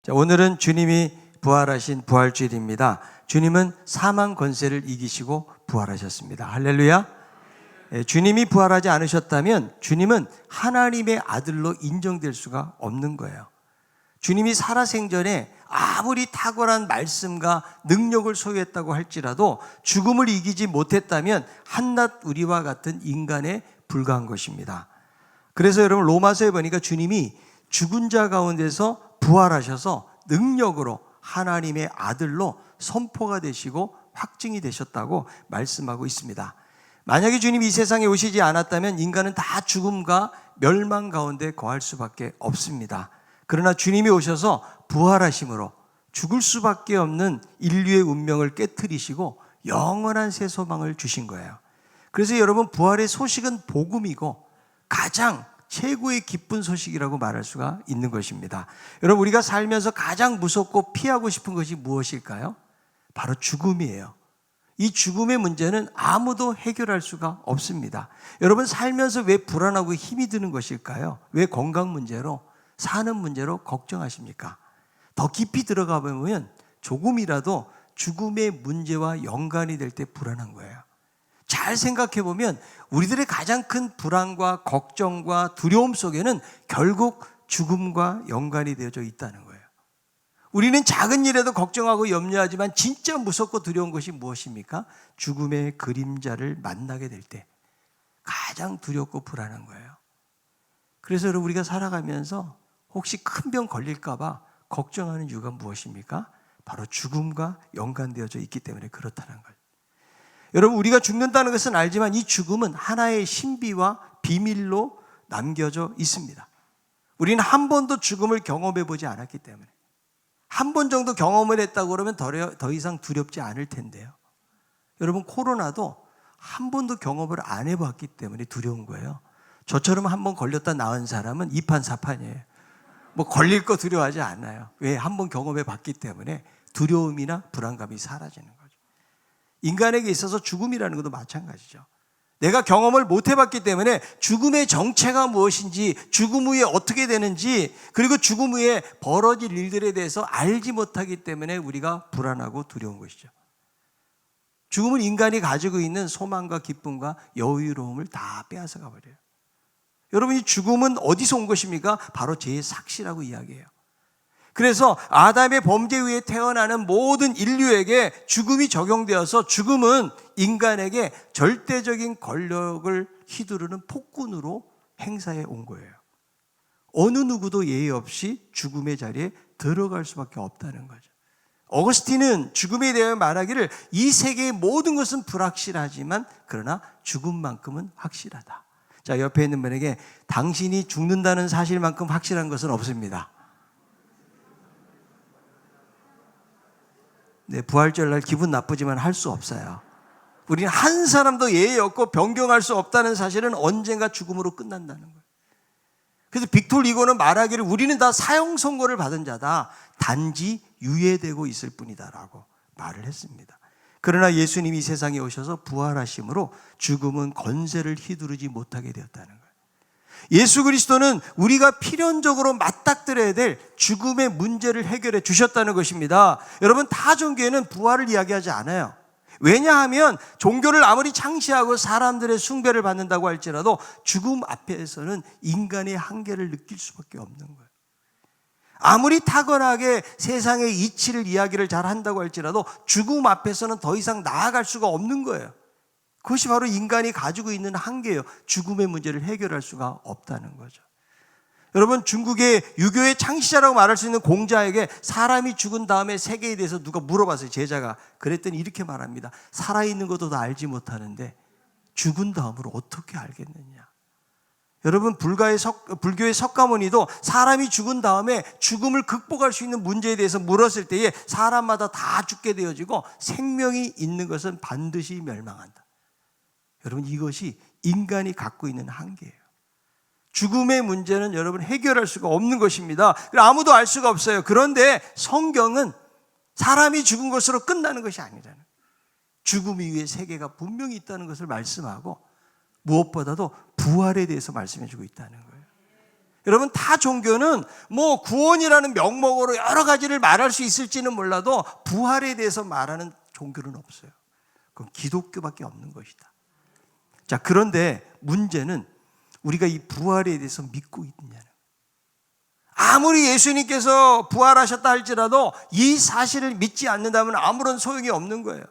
자, 오늘은 주님이 부활하신 부활주일입니다. 주님은 사망 권세를 이기시고 부활하셨습니다. 할렐루야. 주님이 부활하지 않으셨다면 주님은 하나님의 아들로 인정될 수가 없는 거예요. 주님이 살아생전에 아무리 탁월한 말씀과 능력을 소유했다고 할지라도 죽음을 이기지 못했다면 한낱 우리와 같은 인간에 불과한 것입니다. 그래서 여러분, 로마서에 보니까 주님이 죽은 자 가운데서 부활하셔서 능력으로 하나님의 아들로 선포가 되시고 확증이 되셨다고 말씀하고 있습니다. 만약에 주님이 이 세상에 오시지 않았다면 인간은 다 죽음과 멸망 가운데 거할 수밖에 없습니다. 그러나 주님이 오셔서 부활하심으로 죽을 수밖에 없는 인류의 운명을 깨트리시고 영원한 새 소망을 주신 거예요. 그래서 여러분, 부활의 소식은 복음이고 가장 최고의 기쁜 소식이라고 말할 수가 있는 것입니다. 여러분, 우리가 살면서 가장 무섭고 피하고 싶은 것이 무엇일까요? 바로 죽음이에요. 이 죽음의 문제는 아무도 해결할 수가 없습니다. 여러분, 살면서 왜 불안하고 힘이 드는 것일까요? 왜 건강 문제로, 사는 문제로 걱정하십니까? 더 깊이 들어가 보면 조금이라도 죽음의 문제와 연관이 될 때 불안한 거예요. 잘 생각해 보면 우리들의 가장 큰 불안과 걱정과 두려움 속에는 결국 죽음과 연관이 되어져 있다는 거예요. 우리는 작은 일에도 걱정하고 염려하지만 진짜 무섭고 두려운 것이 무엇입니까? 죽음의 그림자를 만나게 될 때 가장 두렵고 불안한 거예요. 그래서 여러분, 우리가 살아가면서 혹시 큰 병 걸릴까 봐 걱정하는 이유가 무엇입니까? 바로 죽음과 연관되어져 있기 때문에 그렇다는 거예요. 여러분, 우리가 죽는다는 것은 알지만 이 죽음은 하나의 신비와 비밀로 남겨져 있습니다. 우리는 한 번도 죽음을 경험해 보지 않았기 때문에, 한 번 정도 경험을 했다고 그러면 더 이상 두렵지 않을 텐데요. 여러분, 코로나도 한 번도 경험을 안 해봤기 때문에 두려운 거예요. 저처럼 한 번 걸렸다 나은 사람은 2판 4판이에요. 뭐 걸릴 거 두려워하지 않아요. 왜? 한 번 경험해 봤기 때문에 두려움이나 불안감이 사라지는 거죠. 인간에게 있어서 죽음이라는 것도 마찬가지죠. 내가 경험을 못 해봤기 때문에 죽음의 정체가 무엇인지, 죽음 후에 어떻게 되는지, 그리고 죽음 후에 벌어질 일들에 대해서 알지 못하기 때문에 우리가 불안하고 두려운 것이죠. 죽음은 인간이 가지고 있는 소망과 기쁨과 여유로움을 다 빼앗아가 버려요. 여러분, 이 죽음은 어디서 온 것입니까? 바로 죄의 삭시라고 이야기해요. 그래서 아담의 범죄에 의해 태어나는 모든 인류에게 죽음이 적용되어서 죽음은 인간에게 절대적인 권력을 휘두르는 폭군으로 행사해 온 거예요. 어느 누구도 예의 없이 죽음의 자리에 들어갈 수밖에 없다는 거죠. 어거스틴은 죽음에 대해 말하기를, 이 세계의 모든 것은 불확실하지만 그러나 죽음만큼은 확실하다. 자, 옆에 있는 분에게, 당신이 죽는다는 사실만큼 확실한 것은 없습니다. 네, 부활절날 기분 나쁘지만 할 수 없어요. 우리는 한 사람도 예의 없고 변경할 수 없다는 사실은 언젠가 죽음으로 끝난다는 거예요. 그래서 빅톨 리고는 말하기를, 우리는 다 사형 선고를 받은 자다. 단지 유예되고 있을 뿐이다 라고 말을 했습니다. 그러나 예수님이 세상에 오셔서 부활하심으로 죽음은 권세를 휘두르지 못하게 되었다는 거예요. 예수 그리스도는 우리가 필연적으로 맞닥뜨려야 될 죽음의 문제를 해결해 주셨다는 것입니다. 여러분, 타 종교에는 부활을 이야기하지 않아요. 왜냐하면 종교를 아무리 창시하고 사람들의 숭배를 받는다고 할지라도 죽음 앞에서는 인간의 한계를 느낄 수밖에 없는 거예요. 아무리 탁월하게 세상의 이치를 이야기를 잘 한다고 할지라도 죽음 앞에서는 더 이상 나아갈 수가 없는 거예요. 그것이 바로 인간이 가지고 있는 한계예요. 죽음의 문제를 해결할 수가 없다는 거죠. 여러분, 중국의 유교의 창시자라고 말할 수 있는 공자에게 사람이 죽은 다음에 세계에 대해서 누가 물어봤어요. 제자가. 그랬더니 이렇게 말합니다. 살아있는 것도 다 알지 못하는데 죽은 다음으로 어떻게 알겠느냐. 여러분, 불교의 석가모니도 사람이 죽은 다음에 죽음을 극복할 수 있는 문제에 대해서 물었을 때에 사람마다 다 죽게 되어지고 생명이 있는 것은 반드시 멸망한다. 여러분, 이것이 인간이 갖고 있는 한계예요. 죽음의 문제는 여러분 해결할 수가 없는 것입니다. 아무도 알 수가 없어요. 그런데 성경은 사람이 죽은 것으로 끝나는 것이 아니라는, 죽음 이후의 세계가 분명히 있다는 것을 말씀하고 무엇보다도 부활에 대해서 말씀해 주고 있다는 거예요. 여러분, 타 종교는 뭐 구원이라는 명목으로 여러 가지를 말할 수 있을지는 몰라도 부활에 대해서 말하는 종교는 없어요. 그건 기독교밖에 없는 것이다. 자, 그런데 문제는 우리가 이 부활에 대해서 믿고 있느냐는, 아무리 예수님께서 부활하셨다 할지라도 이 사실을 믿지 않는다면 아무런 소용이 없는 거예요.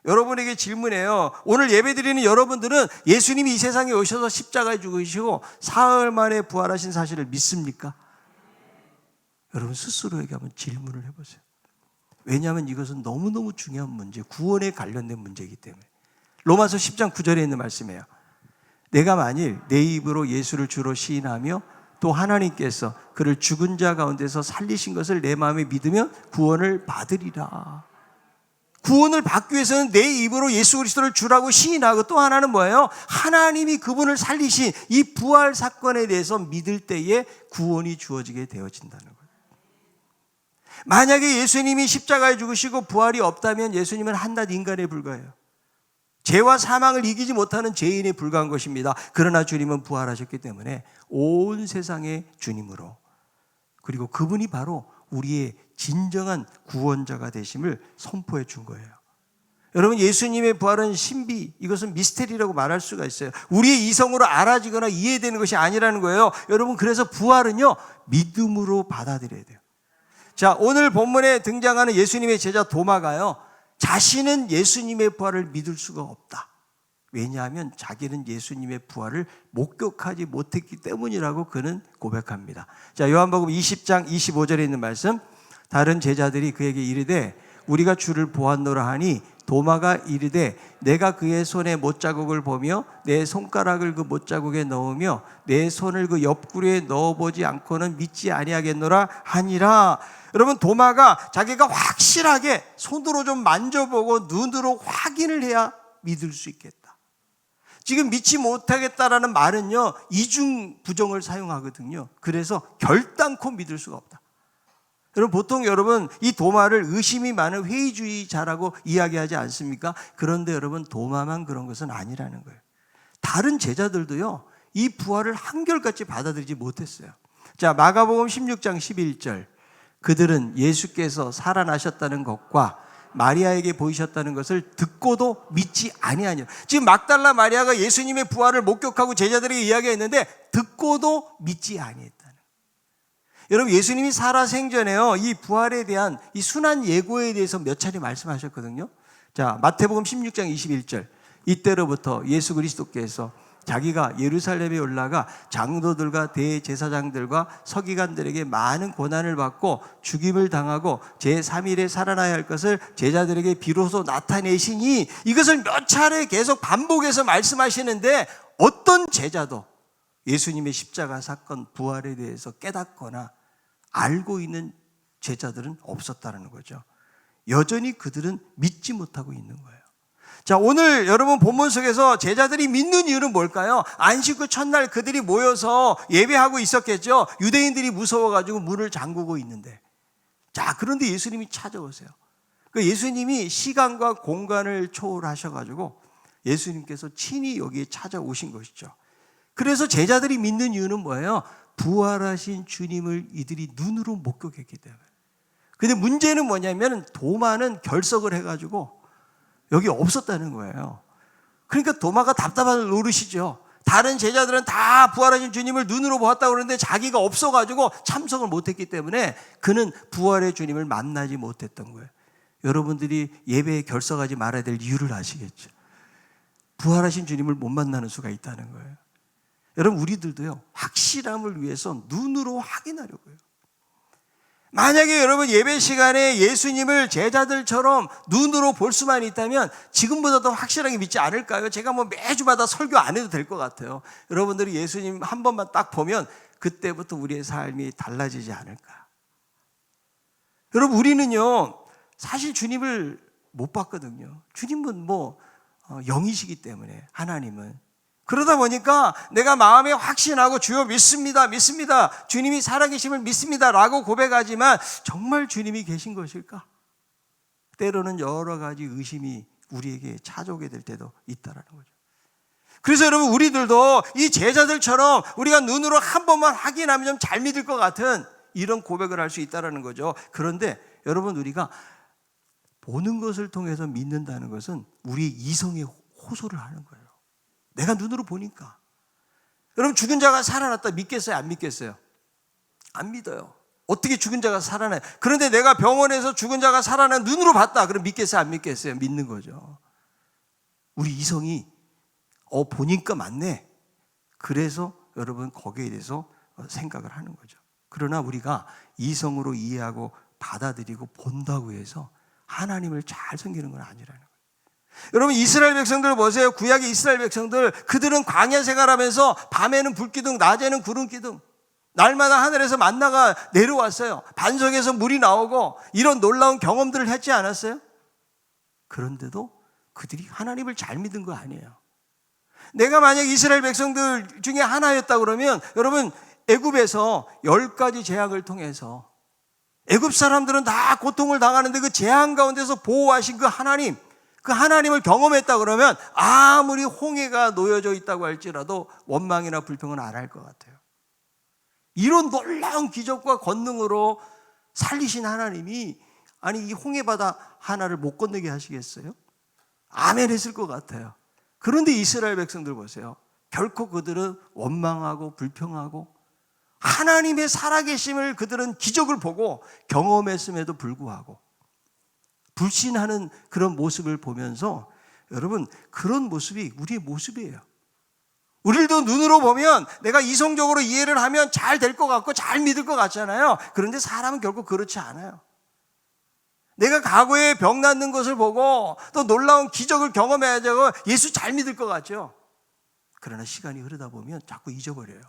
여러분에게 질문해요. 오늘 예배드리는 여러분들은 예수님이 이 세상에 오셔서 십자가에 죽으시고 사흘 만에 부활하신 사실을 믿습니까? 여러분 스스로에게 한번 질문을 해보세요. 왜냐하면 이것은 너무너무 중요한 문제, 구원에 관련된 문제이기 때문에. 로마서 10장 9절에 있는 말씀이에요. 내가 만일 내 입으로 예수를 주로 시인하며 또 하나님께서 그를 죽은 자 가운데서 살리신 것을 내 마음에 믿으면 구원을 받으리라. 구원을 받기 위해서는 내 입으로 예수 그리스도를 주라고 시인하고, 또 하나는 뭐예요? 하나님이 그분을 살리신 이 부활 사건에 대해서 믿을 때에 구원이 주어지게 되어진다는 거예요. 만약에 예수님이 십자가에 죽으시고 부활이 없다면 예수님은 한낱 인간에 불과해요. 죄와 사망을 이기지 못하는 죄인에 불과한 것입니다. 그러나 주님은 부활하셨기 때문에 온 세상의 주님으로, 그리고 그분이 바로 우리의 진정한 구원자가 되심을 선포해 준 거예요. 여러분, 예수님의 부활은 신비, 이것은 미스테리라고 말할 수가 있어요. 우리의 이성으로 알아지거나 이해되는 것이 아니라는 거예요. 여러분, 그래서 부활은요, 믿음으로 받아들여야 돼요. 자, 오늘 본문에 등장하는 예수님의 제자 도마가요, 자신은 예수님의 부활을 믿을 수가 없다. 왜냐하면 자기는 예수님의 부활을 목격하지 못했기 때문이라고 그는 고백합니다. 자, 요한복음 20장 25절에 있는 말씀, 다른 제자들이 그에게 이르되 우리가 주를 보았노라 하니 도마가 이르되 내가 그의 손에 못자국을 보며 내 손가락을 그 못자국에 넣으며 내 손을 그 옆구리에 넣어보지 않고는 믿지 아니하겠노라 하니라. 여러분, 도마가 자기가 확실하게 손으로 좀 만져보고 눈으로 확인을 해야 믿을 수 있겠다. 지금 믿지 못하겠다라는 말은요, 이중 부정을 사용하거든요. 그래서 결단코 믿을 수가 없다. 여러분, 보통 여러분 이 도마를 의심이 많은 회의주의자라고 이야기하지 않습니까? 그런데 여러분, 도마만 그런 것은 아니라는 거예요. 다른 제자들도요, 이 부활을 한결같이 받아들이지 못했어요. 자, 마가복음 16장 11절, 그들은 예수께서 살아나셨다는 것과 마리아에게 보이셨다는 것을 듣고도 믿지 아니하니라. 지금 막달라 마리아가 예수님의 부활을 목격하고 제자들에게 이야기했는데 듣고도 믿지 아니했다는. 여러분, 예수님이 살아생전에요, 이 부활에 대한 이 순한 예고에 대해서 몇 차례 말씀하셨거든요. 자, 마태복음 16장 21절, 이때로부터 예수 그리스도께서 자기가 예루살렘에 올라가 장로들과 대제사장들과 서기관들에게 많은 고난을 받고 죽임을 당하고 제3일에 살아나야 할 것을 제자들에게 비로소 나타내시니, 이것을 몇 차례 계속 반복해서 말씀하시는데 어떤 제자도 예수님의 십자가 사건 부활에 대해서 깨닫거나 알고 있는 제자들은 없었다는 거죠. 여전히 그들은 믿지 못하고 있는 거예요. 자, 오늘 여러분 본문 속에서 제자들이 믿는 이유는 뭘까요? 안식 후 첫날 그들이 모여서 예배하고 있었겠죠. 유대인들이 무서워가지고 문을 잠그고 있는데, 자, 그런데 예수님이 찾아오세요. 그 예수님이 시간과 공간을 초월하셔가지고 예수님께서 친히 여기에 찾아오신 것이죠. 그래서 제자들이 믿는 이유는 뭐예요? 부활하신 주님을 이들이 눈으로 목격했기 때문에. 근데 문제는 뭐냐면 도마는 결석을 해가지고 여기 없었다는 거예요. 그러니까 도마가 답답한 노릇이죠. 다른 제자들은 다 부활하신 주님을 눈으로 보았다고 그러는데 자기가 없어가지고 참석을 못했기 때문에 그는 부활의 주님을 만나지 못했던 거예요. 여러분들이 예배에 결석하지 말아야 될 이유를 아시겠죠? 부활하신 주님을 못 만나는 수가 있다는 거예요. 여러분, 우리들도요, 확실함을 위해서 눈으로 확인하려고요. 만약에 여러분 예배 시간에 예수님을 제자들처럼 눈으로 볼 수만 있다면 지금보다 더 확실하게 믿지 않을까요? 제가 뭐 매주마다 설교 안 해도 될 것 같아요. 여러분들이 예수님 한 번만 딱 보면 그때부터 우리의 삶이 달라지지 않을까. 여러분, 우리는요, 사실 주님을 못 봤거든요. 주님은 뭐 영이시기 때문에, 하나님은. 그러다 보니까 내가 마음에 확신하고 주여 믿습니다, 믿습니다, 주님이 살아계심을 믿습니다 라고 고백하지만 정말 주님이 계신 것일까? 때로는 여러 가지 의심이 우리에게 찾아오게 될 때도 있다라는 거죠. 그래서 여러분 우리들도 이 제자들처럼 우리가 눈으로 한 번만 확인하면 좀 잘 믿을 것 같은 이런 고백을 할 수 있다는 거죠. 그런데 여러분 우리가 보는 것을 통해서 믿는다는 것은 우리 이성에 호소를 하는 거예요. 내가 눈으로 보니까. 여러분 죽은 자가 살아났다 믿겠어요? 안 믿겠어요? 안 믿어요. 어떻게 죽은 자가 살아나요? 그런데 내가 병원에서 죽은 자가 살아나 눈으로 봤다. 그럼 믿겠어요? 안 믿겠어요? 믿는 거죠. 우리 이성이 보니까 맞네. 그래서 여러분 거기에 대해서 생각을 하는 거죠. 그러나 우리가 이성으로 이해하고 받아들이고 본다고 해서 하나님을 잘 섬기는 건 아니라는 거예요. 여러분 이스라엘 백성들 보세요. 구약의 이스라엘 백성들, 그들은 광야 생활하면서 밤에는 불기둥, 낮에는 구름기둥, 날마다 하늘에서 만나가 내려왔어요. 반석에서 물이 나오고 이런 놀라운 경험들을 했지 않았어요? 그런데도 그들이 하나님을 잘 믿은 거 아니에요. 내가 만약 이스라엘 백성들 중에 하나였다 그러면 여러분 애굽에서 10가지 재앙을 통해서 애굽 사람들은 다 고통을 당하는데 그 재앙 가운데서 보호하신 그 하나님을 경험했다 그러면 아무리 홍해가 놓여져 있다고 할지라도 원망이나 불평은 안 할 것 같아요. 이런 놀라운 기적과 권능으로 살리신 하나님이 이 홍해바다 하나를 못 건너게 하시겠어요? 아멘 했을 것 같아요. 그런데 이스라엘 백성들 보세요. 결코 그들은 원망하고 불평하고 하나님의 살아계심을 그들은 기적을 보고 경험했음에도 불구하고 불신하는 그런 모습을 보면서 여러분 그런 모습이 우리의 모습이에요. 우리도 눈으로 보면 내가 이성적으로 이해를 하면 잘 될 것 같고 잘 믿을 것 같잖아요. 그런데 사람은 결국 그렇지 않아요. 내가 과거에 병 낫는 것을 보고 또 놀라운 기적을 경험해야지 예수 잘 믿을 것 같죠. 그러나 시간이 흐르다 보면 자꾸 잊어버려요.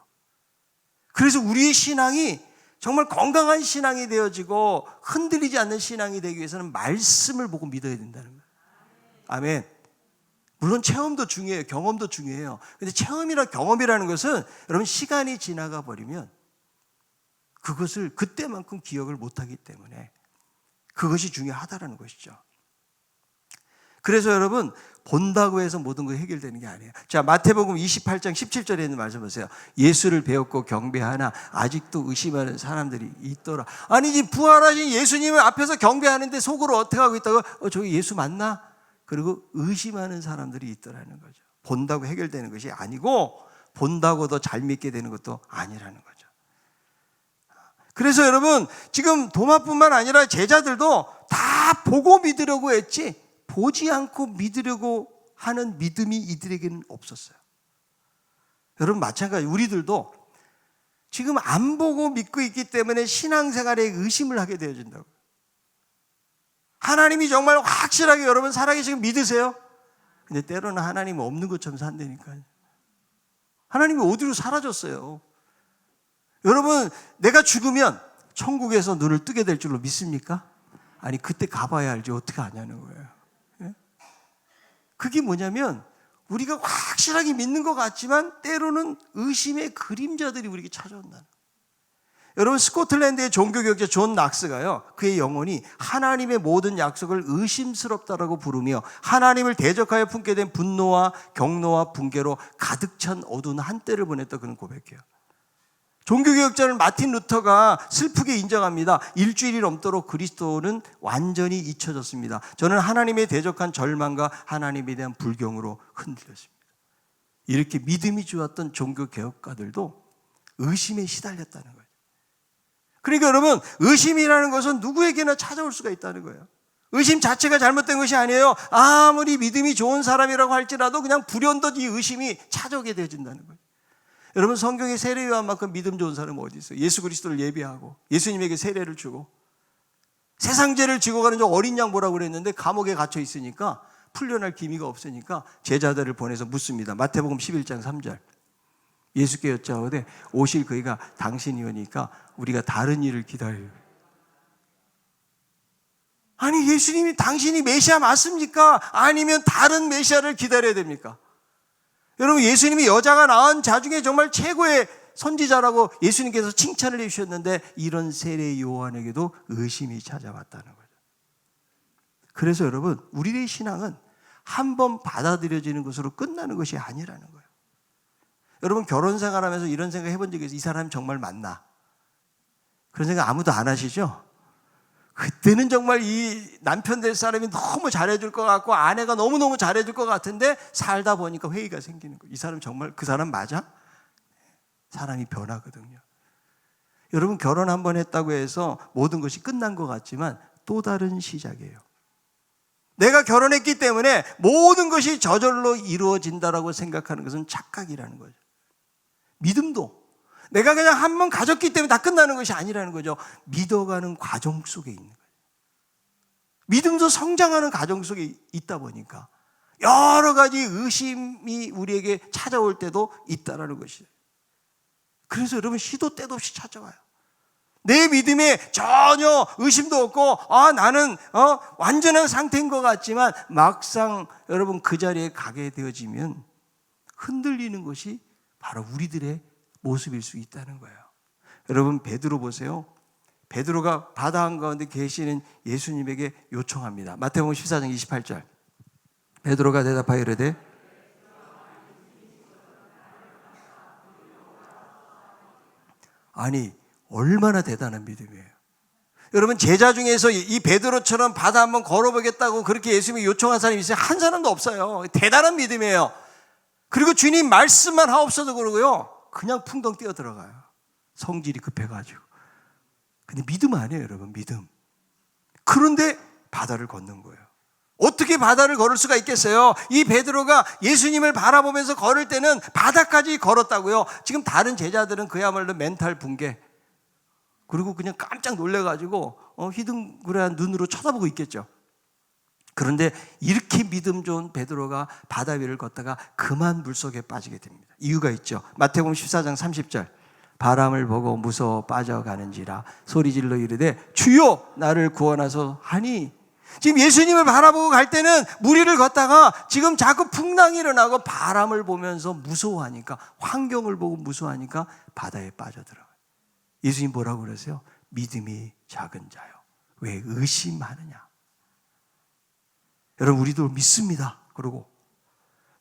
그래서 우리의 신앙이 정말 건강한 신앙이 되어지고 흔들리지 않는 신앙이 되기 위해서는 말씀을 보고 믿어야 된다는 거예요. 아멘. 물론 체험도 중요해요. 경험도 중요해요. 근데 체험이나 경험이라는 것은 여러분 시간이 지나가 버리면 그것을 그때만큼 기억을 못하기 때문에 그것이 중요하다는 것이죠. 그래서 여러분 본다고 해서 모든 것이 해결되는 게 아니에요. 자, 마태복음 28장 17절에 있는 말씀 보세요. 예수를 배웠고 경배하나 아직도 의심하는 사람들이 있더라. 아니지, 부활하신 예수님을 앞에서 경배하는데 속으로 어떻게 하고 있다고? 저기 예수 맞나? 그리고 의심하는 사람들이 있더라는 거죠. 본다고 해결되는 것이 아니고 본다고 더 잘 믿게 되는 것도 아니라는 거죠. 그래서 여러분 지금 도마뿐만 아니라 제자들도 다 보고 믿으려고 했지 보지 않고 믿으려고 하는 믿음이 이들에게는 없었어요. 여러분 마찬가지 우리들도 지금 안 보고 믿고 있기 때문에 신앙생활에 의심을 하게 되어진다고. 하나님이 정말 확실하게 여러분 살아계시고 믿으세요? 근데 때로는 하나님은 없는 것처럼 산다니까요. 하나님이 어디로 사라졌어요? 여러분 내가 죽으면 천국에서 눈을 뜨게 될 줄로 믿습니까? 아니 그때 가봐야 알지 어떻게 아냐는 거예요. 예? 그게 뭐냐면 우리가 확실하게 믿는 것 같지만 때로는 의심의 그림자들이 우리에게 찾아온다는 거예요. 여러분 스코틀랜드의 종교교육자 존 낙스가요 그의 영혼이 하나님의 모든 약속을 의심스럽다라고 부르며 하나님을 대적하여 품게 된 분노와 경노와 붕괴로 가득 찬 어두운 한때를 보냈다 그런 고백해요. 종교개혁자는 마틴 루터가 슬프게 인정합니다. 일주일이 넘도록 그리스도는 완전히 잊혀졌습니다. 저는 하나님의 대적한 절망과 하나님에 대한 불경으로 흔들렸습니다. 이렇게 믿음이 좋았던 종교개혁가들도 의심에 시달렸다는 거예요. 그러니까 여러분 의심이라는 것은 누구에게나 찾아올 수가 있다는 거예요. 의심 자체가 잘못된 것이 아니에요. 아무리 믿음이 좋은 사람이라고 할지라도 그냥 불현듯 이 의심이 찾아오게 되어진다는 거예요. 여러분 성경에 세례 요한만큼 믿음 좋은 사람은 어디 있어요? 예수 그리스도를 예비하고 예수님에게 세례를 주고 세상 죄를 지고 가는 저 어린 양 보라고 그랬는데 감옥에 갇혀 있으니까 풀려날 기미가 없으니까 제자들을 보내서 묻습니다. 마태복음 11장 3절 예수께 여짜오되 오실 그이가 당신이 오니까 우리가 다른 일을 기다려요. 아니 예수님이 당신이 메시아 맞습니까? 아니면 다른 메시아를 기다려야 됩니까? 여러분 예수님이 여자가 낳은 자 중에 정말 최고의 선지자라고 예수님께서 칭찬을 해주셨는데 이런 세례 요한에게도 의심이 찾아왔다는 거죠. 그래서 여러분 우리의 신앙은 한 번 받아들여지는 것으로 끝나는 것이 아니라는 거예요. 여러분 결혼 생활하면서 이런 생각 해본 적이 있어요? 이 사람이 정말 맞나? 그런 생각 아무도 안 하시죠? 그때는 정말 이 남편 될 사람이 너무 잘해줄 것 같고 아내가 너무너무 잘해줄 것 같은데 살다 보니까 회의가 생기는 거예요. 이 사람 정말 그 사람 맞아? 사람이 변하거든요. 여러분 결혼 한 번 했다고 해서 모든 것이 끝난 것 같지만 또 다른 시작이에요. 내가 결혼했기 때문에 모든 것이 저절로 이루어진다라고 생각하는 것은 착각이라는 거죠. 믿음도 내가 그냥 한 번 가졌기 때문에 다 끝나는 것이 아니라는 거죠. 믿어가는 과정 속에 있는 거예요. 믿음도 성장하는 과정 속에 있다 보니까 여러 가지 의심이 우리에게 찾아올 때도 있다라는 것이에요. 그래서 여러분 시도 때도 없이 찾아와요. 내 믿음에 전혀 의심도 없고 나는 완전한 상태인 것 같지만 막상 여러분 그 자리에 가게 되어지면 흔들리는 것이 바로 우리들의 모습일 수 있다는 거예요. 여러분 베드로 보세요. 베드로가 바다 한가운데 계시는 예수님에게 요청합니다. 마태복음 14장 28절. 베드로가 대답하여 이르되 아니 얼마나 대단한 믿음이에요. 여러분 제자 중에서 이 베드로처럼 바다 한번 걸어보겠다고 그렇게 예수님이 요청한 사람이 있어요? 한 사람도 없어요. 대단한 믿음이에요. 그리고 주님 말씀만 하옵소서 그러고요 그냥 풍덩 뛰어 들어가요. 성질이 급해가지고. 근데 믿음 아니에요 여러분. 믿음. 그런데 바다를 걷는 거예요. 어떻게 바다를 걸을 수가 있겠어요? 이 베드로가 예수님을 바라보면서 걸을 때는 바다까지 걸었다고요. 지금 다른 제자들은 그야말로 멘탈 붕괴, 그리고 그냥 깜짝 놀래가지고 휘둥그레한 눈으로 쳐다보고 있겠죠. 그런데 이렇게 믿음 좋은 베드로가 바다 위를 걷다가 그만 물속에 빠지게 됩니다. 이유가 있죠. 마태복음 14장 30절. 바람을 보고 무서워 빠져가는지라 소리질러 이르되 주여 나를 구원하소 하니. 지금 예수님을 바라보고 갈 때는 무리를 걷다가 지금 자꾸 풍랑이 일어나고 바람을 보면서 무서워하니까, 환경을 보고 무서워하니까 바다에 빠져들어가요. 예수님 뭐라고 그러세요? 믿음이 작은 자요 왜 의심하느냐. 여러분 우리도 믿습니다. 그리고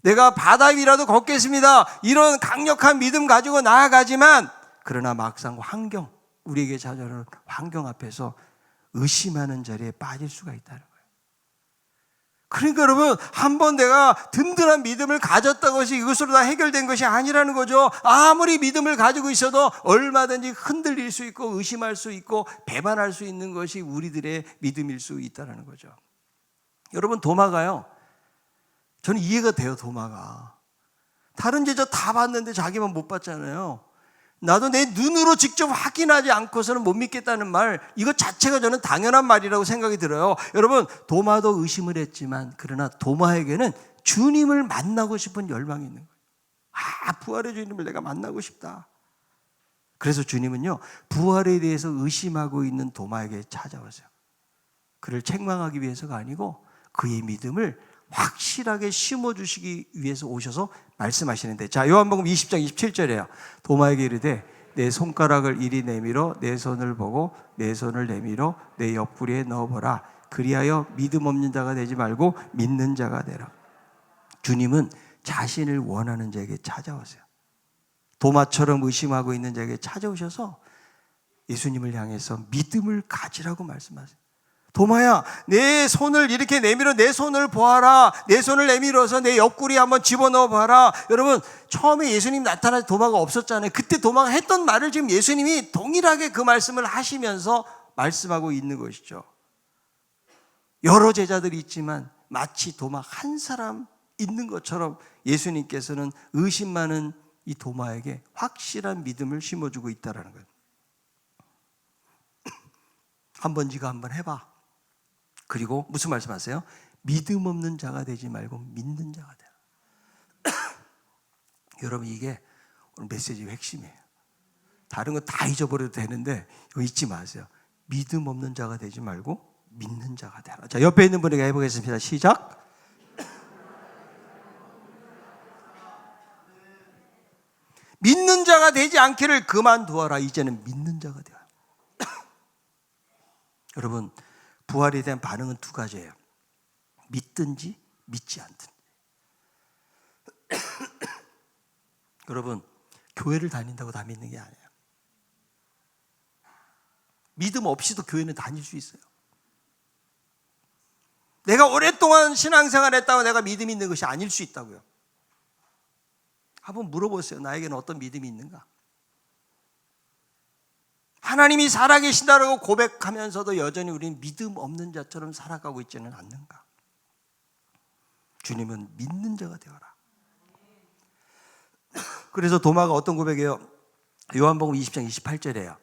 내가 바다 위라도 걷겠습니다. 이런 강력한 믿음 가지고 나아가지만 그러나 막상 환경, 우리에게 찾아오는 환경 앞에서 의심하는 자리에 빠질 수가 있다는 거예요. 그러니까 여러분 한번 내가 든든한 믿음을 가졌다고 해서 이것으로 다 해결된 것이 아니라는 거죠. 아무리 믿음을 가지고 있어도 얼마든지 흔들릴 수 있고 의심할 수 있고 배반할 수 있는 것이 우리들의 믿음일 수 있다는 거죠. 여러분 도마가요, 저는 이해가 돼요. 도마가 다른 제자 다 봤는데 자기만 못 봤잖아요. 나도 내 눈으로 직접 확인하지 않고서는 못 믿겠다는 말, 이것 자체가 저는 당연한 말이라고 생각이 들어요. 여러분 도마도 의심을 했지만 그러나 도마에게는 주님을 만나고 싶은 열망이 있는 거예요. 부활의 주님을 내가 만나고 싶다. 그래서 주님은요 부활에 대해서 의심하고 있는 도마에게 찾아오세요. 그를 책망하기 위해서가 아니고 그의 믿음을 확실하게 심어주시기 위해서 오셔서 말씀하시는데, 자 요한복음 20장 27절이에요. 도마에게 이르되 내 손가락을 이리 내밀어 내 손을 보고 내 손을 내밀어 내 옆구리에 넣어보라. 그리하여 믿음 없는 자가 되지 말고 믿는 자가 되라. 주님은 자신을 원하는 자에게 찾아오세요. 도마처럼 의심하고 있는 자에게 찾아오셔서 예수님을 향해서 믿음을 가지라고 말씀하세요. 도마야, 내 손을 이렇게 내밀어 내 손을 보아라. 내 손을 내밀어서 내 옆구리에 한번 집어넣어 봐라. 여러분 처음에 예수님 나타날 때 도마가 없었잖아요. 그때 도마가 했던 말을 지금 예수님이 동일하게 그 말씀을 하시면서 말씀하고 있는 것이죠. 여러 제자들이 있지만 마치 도마 한 사람 있는 것처럼 예수님께서는 의심 많은 이 도마에게 확실한 믿음을 심어주고 있다는 거예요. 한번 네가 한번 해봐. 그리고 무슨 말씀하세요? 믿음 없는 자가 되지 말고 믿는 자가 되라. 여러분 이게 오늘 메시지의 핵심이에요. 다른 거 다 잊어버려도 되는데 이거 잊지 마세요. 믿음 없는 자가 되지 말고 믿는 자가 되라. 자 옆에 있는 분에게 해보겠습니다. 시작. 믿는 자가 되지 않기를 그만두어라. 이제는 믿는 자가 되라. 여러분 부활에 대한 반응은 두 가지예요. 믿든지 믿지 않든. 여러분, 교회를 다닌다고 다 믿는 게 아니에요. 믿음 없이도 교회는 다닐 수 있어요. 내가 오랫동안 신앙생활 했다고 내가 믿음이 있는 것이 아닐 수 있다고요. 한번 물어보세요. 나에게는 어떤 믿음이 있는가? 하나님이 살아계신다고 고백하면서도 여전히 우리는 믿음 없는 자처럼 살아가고 있지는 않는가? 주님은 믿는 자가 되어라. 그래서 도마가 어떤 고백이에요? 요한복음 20장 28절이에요.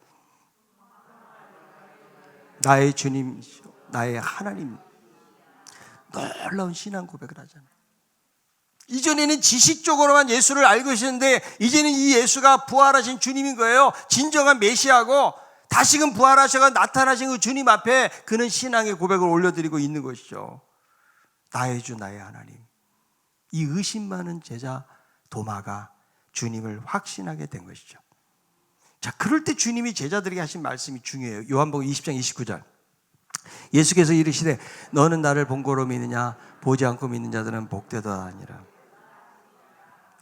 나의 주님, 나의 하나님. 놀라운 신앙 고백을 하잖아요. 이전에는 지식적으로만 예수를 알고 계셨는데 이제는 이 예수가 부활하신 주님인 거예요. 진정한 메시아고 다시금 부활하셔서 나타나신 그 주님 앞에 그는 신앙의 고백을 올려드리고 있는 것이죠. 나의 주, 나의 하나님. 이 의심 많은 제자 도마가 주님을 확신하게 된 것이죠. 자, 그럴 때 주님이 제자들에게 하신 말씀이 중요해요. 요한복음 20장 29절. 예수께서 이르시되 너는 나를 본 거로 믿느냐? 보지 않고 믿는 자들은 복되다 하니라.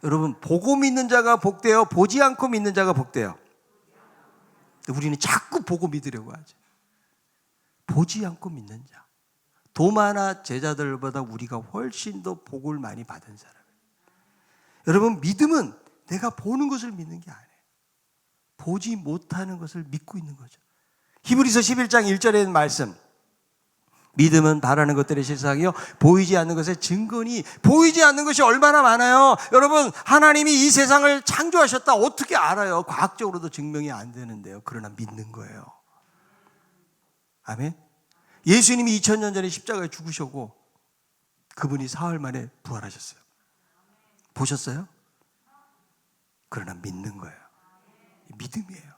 여러분, 보고 믿는 자가 복되어 보지 않고 믿는 자가 복되어. 우리는 자꾸 보고 믿으려고 하죠. 보지 않고 믿는 자. 도마나 제자들보다 우리가 훨씬 더 복을 많이 받은 사람이에요. 여러분, 믿음은 내가 보는 것을 믿는 게 아니에요. 보지 못하는 것을 믿고 있는 거죠. 히브리서 11장 1절에 있는 말씀. 믿음은 바라는 것들의 실상이요 보이지 않는 것의 증거니. 보이지 않는 것이 얼마나 많아요. 여러분, 하나님이 이 세상을 창조하셨다 어떻게 알아요? 과학적으로도 증명이 안 되는데요. 그러나 믿는 거예요. 아멘. 예수님이 2000년 전에 십자가에 죽으셨고 그분이 사흘 만에 부활하셨어요. 보셨어요? 그러나 믿는 거예요. 믿음이에요.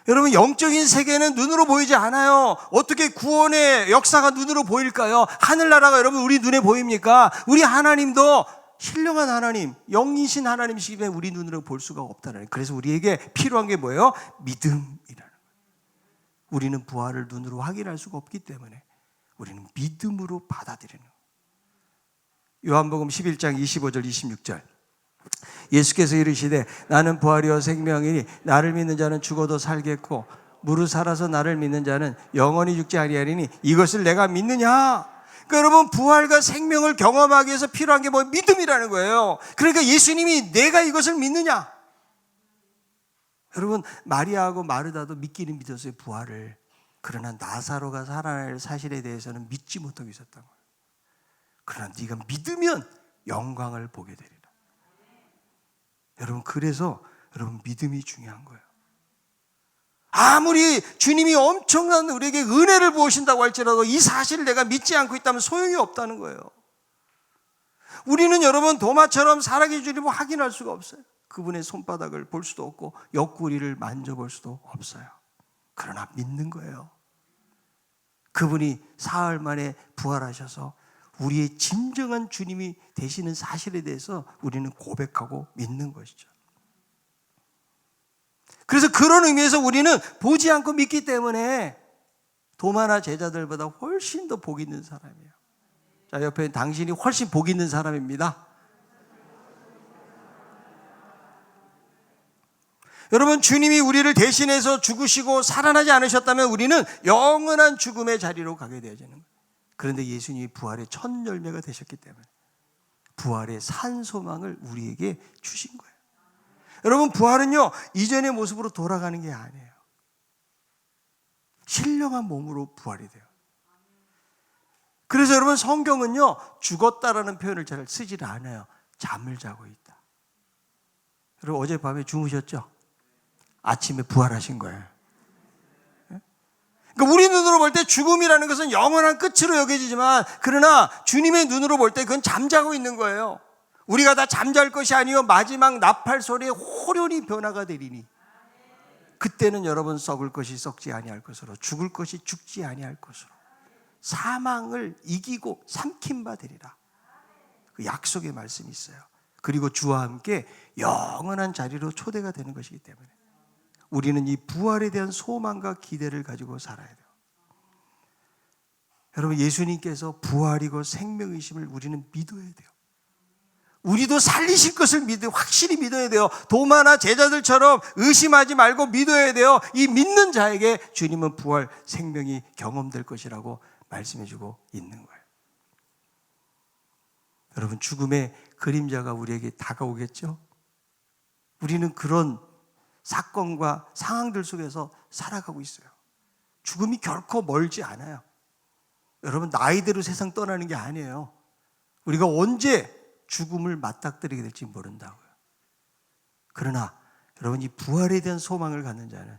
여러분, 영적인 세계는 눈으로 보이지 않아요. 어떻게 구원의 역사가 눈으로 보일까요? 하늘나라가 여러분 우리 눈에 보입니까? 우리 하나님도 신령한 하나님, 영이신 하나님이시기 때문에 우리 눈으로 볼 수가 없다는 거예요. 그래서 우리에게 필요한 게 뭐예요? 믿음이라는 거예요. 우리는 부활을 눈으로 확인할 수가 없기 때문에 우리는 믿음으로 받아들이는 거예요. 요한복음 11장 25절 26절. 예수께서 이르시되 나는 부활이요 생명이니 나를 믿는 자는 죽어도 살겠고 무릇 살아서 나를 믿는 자는 영원히 죽지 아니하리니 이것을 내가 믿느냐? 그러니까 여러분, 부활과 생명을 경험하기 위해서 필요한 게 뭐예요? 믿음이라는 거예요. 그러니까 예수님이 내가 이것을 믿느냐? 여러분, 마리아하고 마르다도 믿기는 믿었어요, 부활을. 그러나 나사로가 살아날 사실에 대해서는 믿지 못하고 있었던 거예요. 그러나 네가 믿으면 영광을 보게 되리라. 여러분, 그래서 여러분 믿음이 중요한 거예요. 아무리 주님이 엄청난 우리에게 은혜를 부으신다고 할지라도 이 사실을 내가 믿지 않고 있다면 소용이 없다는 거예요. 우리는 여러분 도마처럼 살아계신 주님을 확인할 수가 없어요. 그분의 손바닥을 볼 수도 없고 옆구리를 만져볼 수도 없어요. 그러나 믿는 거예요. 그분이 사흘 만에 부활하셔서 우리의 진정한 주님이 되시는 사실에 대해서 우리는 고백하고 믿는 것이죠. 그래서 그런 의미에서 우리는 보지 않고 믿기 때문에 도마나 제자들보다 훨씬 더 복 있는 사람이에요. 자, 옆에 당신이 훨씬 복 있는 사람입니다. 여러분, 주님이 우리를 대신해서 죽으시고 살아나지 않으셨다면 우리는 영원한 죽음의 자리로 가게 되어지는 거예요. 그런데 예수님이 부활의 첫 열매가 되셨기 때문에 부활의 산 소망을 우리에게 주신 거예요. 여러분, 부활은요 이전의 모습으로 돌아가는 게 아니에요. 신령한 몸으로 부활이 돼요. 그래서 여러분, 성경은요 죽었다라는 표현을 잘 쓰질 않아요. 잠을 자고 있다. 여러분, 어젯밤에 주무셨죠? 아침에 부활하신 거예요. 그러니까 우리 눈으로 볼 때 죽음이라는 것은 영원한 끝으로 여겨지지만 그러나 주님의 눈으로 볼 때 그건 잠자고 있는 거예요. 우리가 다 잠잘 것이 아니요 마지막 나팔 소리에 호련히 변화가 되리니 그때는 여러분 썩을 것이 썩지 아니할 것으로 죽을 것이 죽지 아니할 것으로 사망을 이기고 삼킨 바 되리라. 그 약속의 말씀이 있어요. 그리고 주와 함께 영원한 자리로 초대가 되는 것이기 때문에 우리는 이 부활에 대한 소망과 기대를 가지고 살아야 돼요. 여러분, 예수님께서 부활이고 생명이심을 우리는 믿어야 돼요. 우리도 살리실 것을 확실히 믿어야 돼요. 도마나 제자들처럼 의심하지 말고 믿어야 돼요. 이 믿는 자에게 주님은 부활, 생명이 경험될 것이라고 말씀해주고 있는 거예요. 여러분, 죽음의 그림자가 우리에게 다가오겠죠? 우리는 그런 사건과 상황들 속에서 살아가고 있어요. 죽음이 결코 멀지 않아요. 여러분, 나이대로 세상 떠나는 게 아니에요. 우리가 언제 죽음을 맞닥뜨리게 될지 모른다고요. 그러나 여러분, 이 부활에 대한 소망을 갖는 자는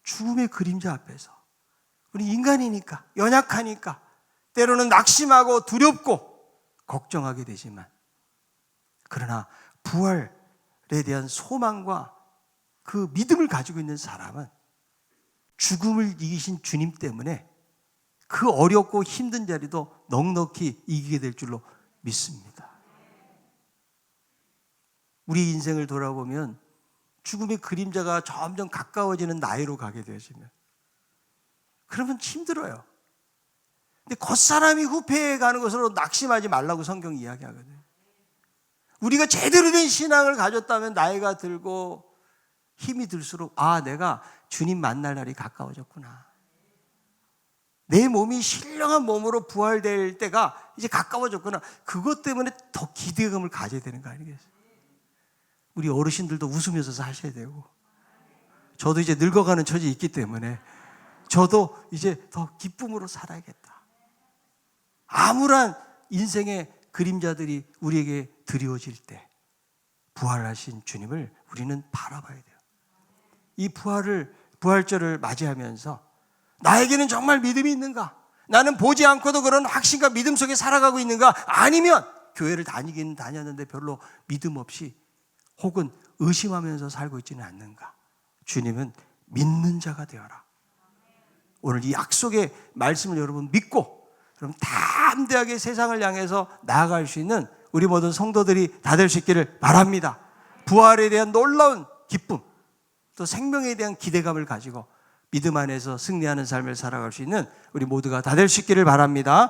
죽음의 그림자 앞에서, 우리 인간이니까, 연약하니까 때로는 낙심하고 두렵고 걱정하게 되지만, 그러나 부활에 대한 소망과 그 믿음을 가지고 있는 사람은 죽음을 이기신 주님 때문에 그 어렵고 힘든 자리도 넉넉히 이기게 될 줄로 믿습니다. 우리 인생을 돌아보면 죽음의 그림자가 점점 가까워지는 나이로 가게 되어지면, 그러면 힘들어요. 근데 겉사람이 후패해 가는 것으로 낙심하지 말라고 성경이 이야기하거든요. 우리가 제대로 된 신앙을 가졌다면 나이가 들고 힘이 들수록, 내가 주님 만날 날이 가까워졌구나. 내 몸이 신령한 몸으로 부활될 때가 이제 가까워졌구나. 그것 때문에 더 기대감을 가져야 되는 거 아니겠어요? 우리 어르신들도 웃으면서 사셔야 되고, 저도 이제 늙어가는 처지에 있기 때문에 저도 이제 더 기쁨으로 살아야겠다. 암울한 인생의 그림자들이 우리에게 드리워질 때 부활하신 주님을 우리는 바라봐야 돼요. 이 부활절을 맞이하면서 나에게는 정말 믿음이 있는가? 나는 보지 않고도 그런 확신과 믿음 속에 살아가고 있는가? 아니면 교회를 다니긴 다녔는데 별로 믿음 없이 혹은 의심하면서 살고 있지는 않는가? 주님은 믿는 자가 되어라. 오늘 이 약속의 말씀을 여러분 믿고, 그럼 담대하게 세상을 향해서 나아갈 수 있는 우리 모든 성도들이 다 될 수 있기를 바랍니다. 부활에 대한 놀라운 기쁨, 또 생명에 대한 기대감을 가지고 믿음 안에서 승리하는 삶을 살아갈 수 있는 우리 모두가 다 될 수 있기를 바랍니다.